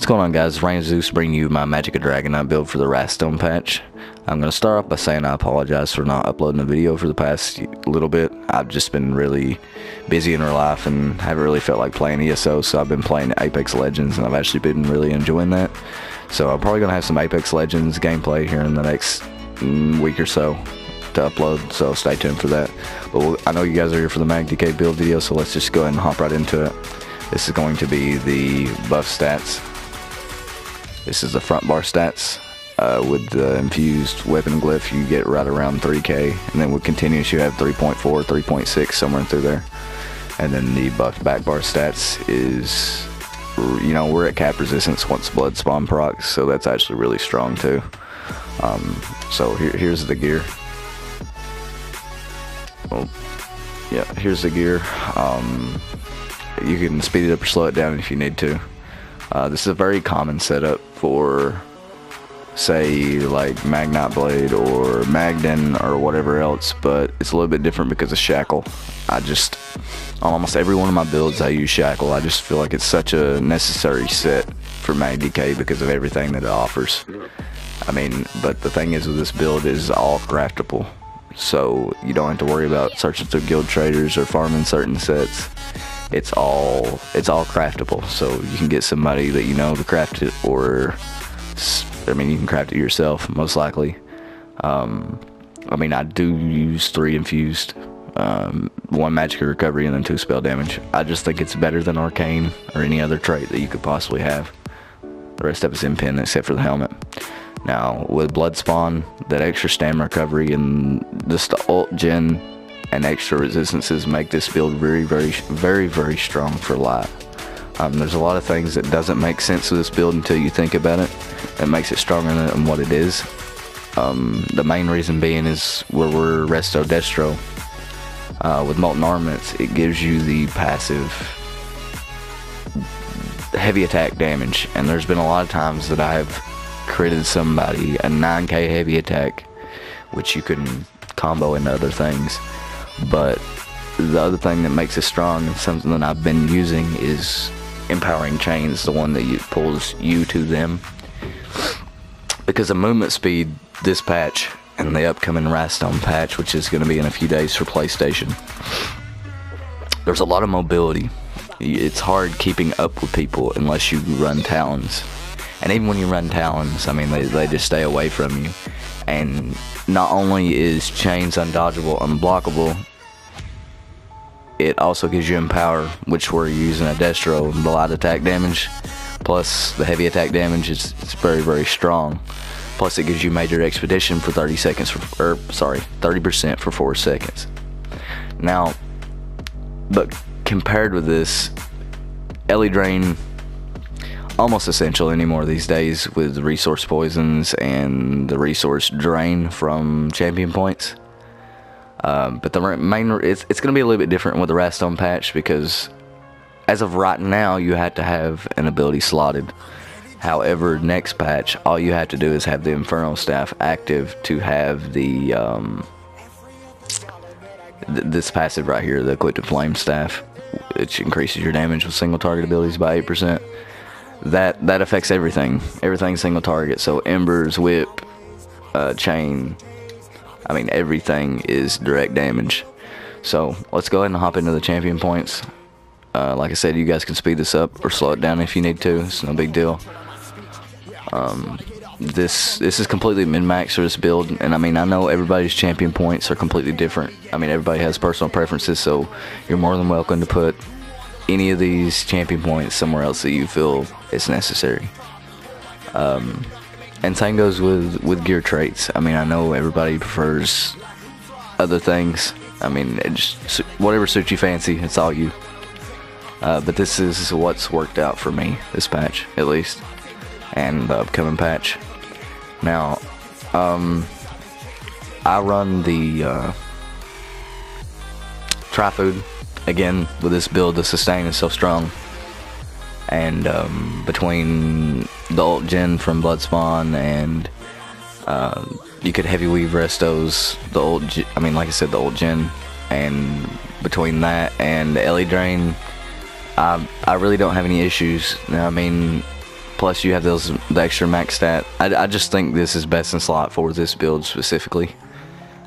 going on, guys? Rain Zeus bringing you my Magicka Dragonknight build for the Wrathstone patch. I'm going to start off by saying I apologize for not uploading a video for the past little bit. I've just been really busy in real life and haven't really felt like playing ESO, so I've been playing Apex Legends and I've actually been really enjoying that. So I'm probably going to have some Apex Legends gameplay here in the next week or so to upload, so stay tuned for that. But I know you guys are here for the Magicka build video, so let's just go ahead and hop right into it. This is going to be the buff stats. This is the front bar stats. With the infused weapon glyph, you get right around 3k, and then with continuous, you have 3.4, 3.6, somewhere through there. And then the buff back bar stats is, you know, we're at cap resistance once blood spawn procs, so that's actually really strong too. So here's the gear. Well, yeah, here's the gear. You can speed it up or slow it down if you need to. This is a very common setup for, say, like Magnite Blade or Magden or whatever else, but it's a little bit different because of Shackle. On almost every one of my builds I use Shackle. I just feel like it's such a necessary set for Magicka because of everything that it offers. I mean, but the thing is with this build is all craftable, so you don't have to worry about searching through guild traders or farming certain sets. It's all craftable, so you can get somebody that you know to craft it, or I mean, you can craft it yourself most likely. I mean, I do use 3 infused, 1 magic recovery, and then 2 spell damage. I just think it's better than arcane or any other trait that you could possibly have. The rest of it's in pin except for the helmet. Now with blood spawn, that extra stamina recovery and just the ult gen and extra resistances make this build very strong for light. There's a lot of things that doesn't make sense with this build until you think about it. That makes it stronger than what it is. The main reason being is where we're resto destro. With molten armaments, it gives you the passive heavy attack damage, and there's been a lot of times that I have critted somebody a 9k heavy attack, which you can combo into other things. But the other thing that makes it strong, and something that I've been using, is empowering chains, the one that pulls you to them. Because of movement speed, this patch and the upcoming Wrathstone patch, which is going to be in a few days for PlayStation, there's a lot of mobility. It's hard keeping up with people unless you run talons. And even when you run talons, I mean, they just stay away from you. And not only is chains undodgeable, unblockable, it also gives you empower, which we're using a destro. The light attack damage plus the heavy attack damage is very strong. Plus it gives you major expedition for 30 seconds, 30% for 4 seconds. Now, but compared with this, Ellie Drain, almost essential anymore these days with the resource poisons and the resource drain from champion points. But the main, it's going to be a little bit different with the Wrathstone patch, because as of right now you have to have an ability slotted. However, next patch, all you have to do is have the Inferno Staff active to have the this passive right here, the Equipped Flame Staff, which increases your damage with single target abilities by 8%. That affects everything. Everything's single target. So embers, whip, chain, I mean, everything is direct damage. So let's go ahead and hop into the champion points. Like I said, you guys can speed this up or slow it down if you need to. It's no big deal. This is completely min-max for this build, and I mean, I know everybody's champion points are completely different. I mean, everybody has personal preferences, so you're more than welcome to put any of these champion points somewhere else that you feel is necessary. And same goes with gear traits. I mean, I know everybody prefers other things. I mean, it just, whatever suits you fancy, it's all you. But this is what's worked out for me, this patch at least, and the upcoming patch. Now, I run the Tri-Food. Again, with this build, the sustain is so strong, and between the ult gen from blood spawn and you could heavy weave restos, the ult, I mean, like I said, the ult gen, and between that and the Ellie Drain, I really don't have any issues. I mean, plus you have the extra max stat. I just think this is best in slot for this build specifically.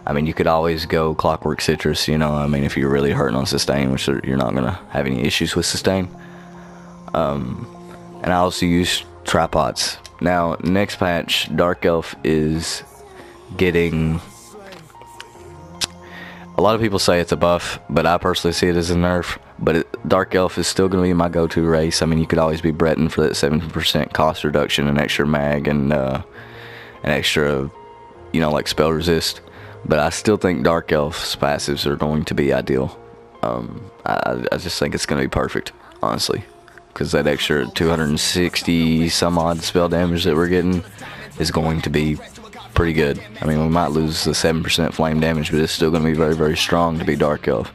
I mean, you could always go Clockwork Citrus, you know, I mean, if you're really hurting on sustain, which you're not going to have any issues with sustain. And I also use Tripods. Now, next patch, Dark Elf is getting... A lot of people say it's a buff, but I personally see it as a nerf. But Dark Elf is still going to be my go-to race. I mean, you could always be Breton for that 7% cost reduction and extra mag and an extra, you know, like spell resist. But I still think Dark Elf's passives are going to be ideal. I just think it's going to be perfect, honestly. Because that extra 260 some odd spell damage that we're getting is going to be pretty good. I mean, we might lose the 7% flame damage, but it's still going to be very, very strong to be Dark Elf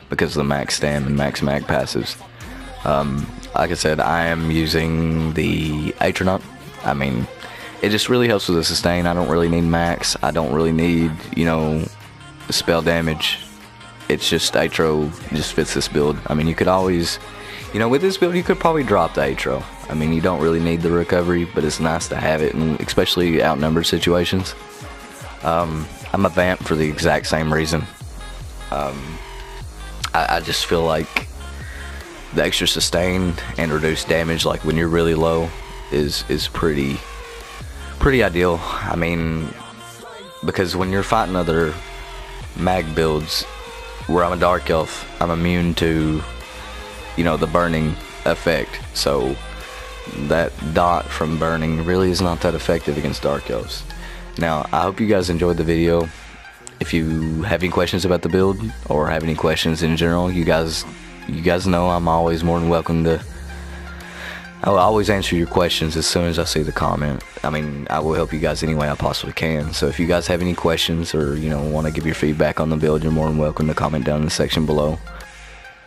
because of the max stam and max mag passives. Like I said, I am using the Atronaut. I mean, it just really helps with the sustain. I don't really need max. I don't really need, you know, spell damage. It's just Atro just fits this build. I mean, you could always, you know, with this build, you could probably drop the Atro. I mean, you don't really need the recovery, but it's nice to have it, and especially outnumbered situations. I'm a vamp for the exact same reason. I just feel like the extra sustain and reduced damage, like when you're really low, is pretty ideal. I mean, because when you're fighting other mag builds where I'm a Dark Elf, I'm immune to, you know, the burning effect, so that dot from burning really is not that effective against Dark Elves. Now, I hope you guys enjoyed the video. If you have any questions about the build or have any questions in general, you guys know I'm always more than welcome to. I'll always answer your questions as soon as I see the comment. I mean, I will help you guys any way I possibly can. So if you guys have any questions or, you know, want to give your feedback on the build, you're more than welcome to comment down in the section below.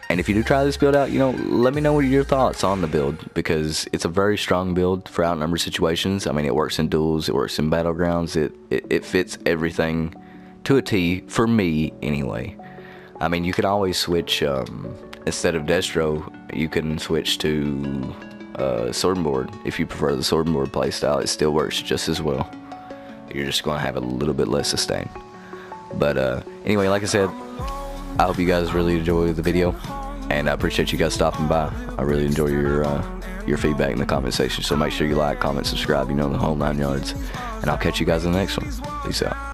And if you do try this build out, you know, let me know what your thoughts on the build, because it's a very strong build for outnumbered situations. I mean, it works in duels, it works in battlegrounds, it fits everything to a T, for me anyway. I mean, you can always switch, instead of Destro, you can switch to Sword and Board. If you prefer the Sword and Board playstyle, it still works just as well. You're just going to have a little bit less sustain. But anyway, like I said, I hope you guys really enjoy the video, and I appreciate you guys stopping by. I really enjoy your feedback in the comment section, so make sure you like, comment, subscribe, you know, the whole 9 yards, and I'll catch you guys in the next one. Peace out.